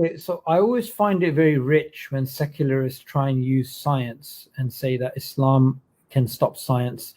Okay, so I always find it very rich when secularists try and use science and say that Islam can stop science.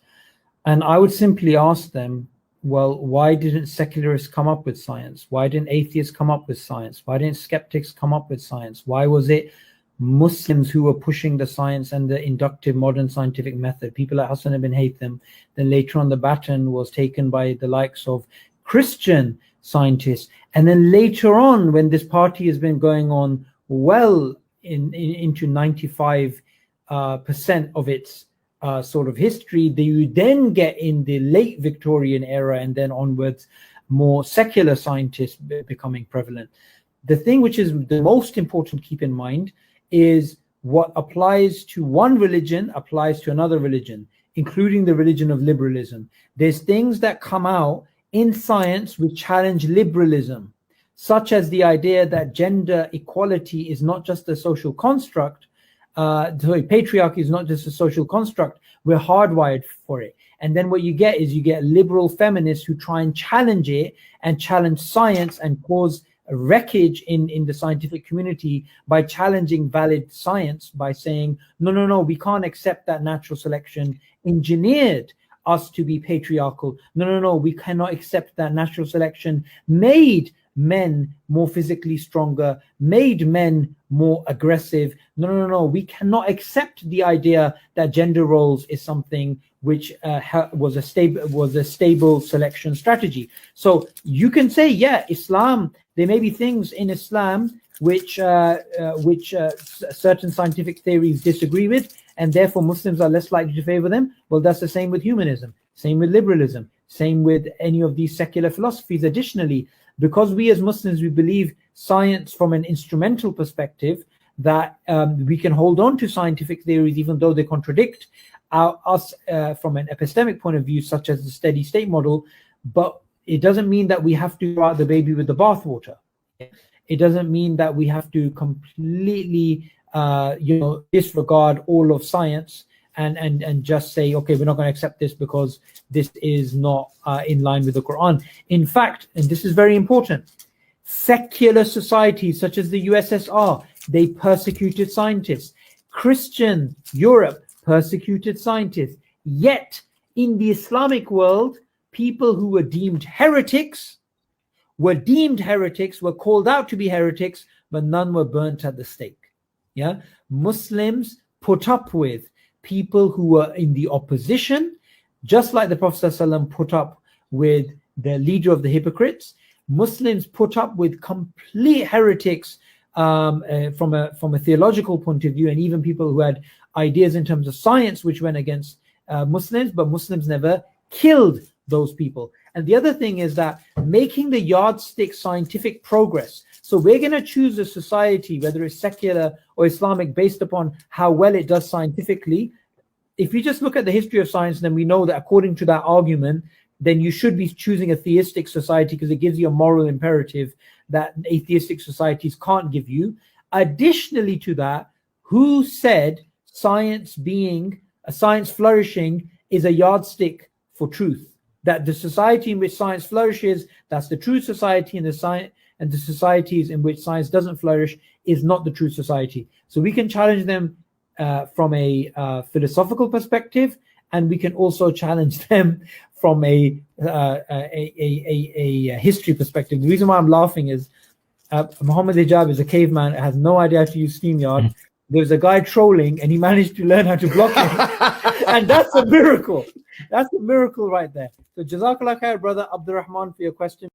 And I would simply ask them, well, why didn't secularists come up with science? Why didn't atheists come up with science? Why didn't skeptics come up with science? Why was it Muslims who were pushing the science and the inductive modern scientific method? People like Hassan ibn Haytham. Then later on, the baton was taken by the likes of Christian scientists. And then later on, when this party has been going on well into 95% of its sort of history, you then get in the late Victorian era and then onwards, more secular scientists becoming prevalent. The thing which is the most important to keep in mind is what applies to one religion applies to another religion, including the religion of liberalism. There's things that come out in science which challenge liberalism, such as the idea that gender equality is not just a social construct, patriarchy is not just a social construct, we're hardwired for it. And then what you get is you get liberal feminists who try and challenge it and challenge science and cause a wreckage in the scientific community by challenging valid science, by saying, no, we can't accept that natural selection engineered us to be patriarchal. No, we cannot accept that natural selection made men more physically stronger, made men more aggressive. No, we cannot accept the idea that gender roles is something which was a stable selection strategy. So you can say, yeah, Islam, there may be things in Islam which certain scientific theories disagree with, and therefore Muslims are less likely to favor them. Well, that's the same with humanism, same with liberalism, same with any of these secular philosophies. Additionally, because we as Muslims, we believe science from an instrumental perspective, that we can hold on to scientific theories even though they contradict us from an epistemic point of view, such as the steady state model, but it doesn't mean that we have to throw out the baby with the bathwater. It doesn't mean that we have to completely disregard all of science and just say, okay, we're not going to accept this because this is not in line with the Quran. In fact, and this is very important, secular societies such as the USSR, they persecuted scientists. Christian Europe persecuted scientists. Yet in the Islamic world, people who were deemed heretics, were called out to be heretics, but none were burnt at the stake. Yeah, Muslims put up with people who were in the opposition, just like the Prophet ﷺ put up with the leader of the hypocrites. Muslims put up with complete heretics from a theological point of view, and even people who had ideas in terms of science which went against Muslims, but Muslims never killed those people. And the other thing is that making the yardstick scientific progress. So we're going to choose a society, whether it's secular or Islamic, based upon how well it does scientifically. If you just look at the history of science, then we know that according to that argument, then you should be choosing a theistic society because it gives you a moral imperative that atheistic societies can't give you. Additionally to that, who said science flourishing is a yardstick for truth? That the society in which science flourishes, that's the true society, and the societies in which science doesn't flourish is not the true society. So we can challenge them from a philosophical perspective, and we can also challenge them from a history perspective. The reason why I'm laughing is Muhammad Hijab is a caveman, has no idea how to use StreamYard. There was a guy trolling and he managed to learn how to block it. And that's a miracle. That's a miracle right there. So Jazakallah khair, brother Abdurrahman, for your question.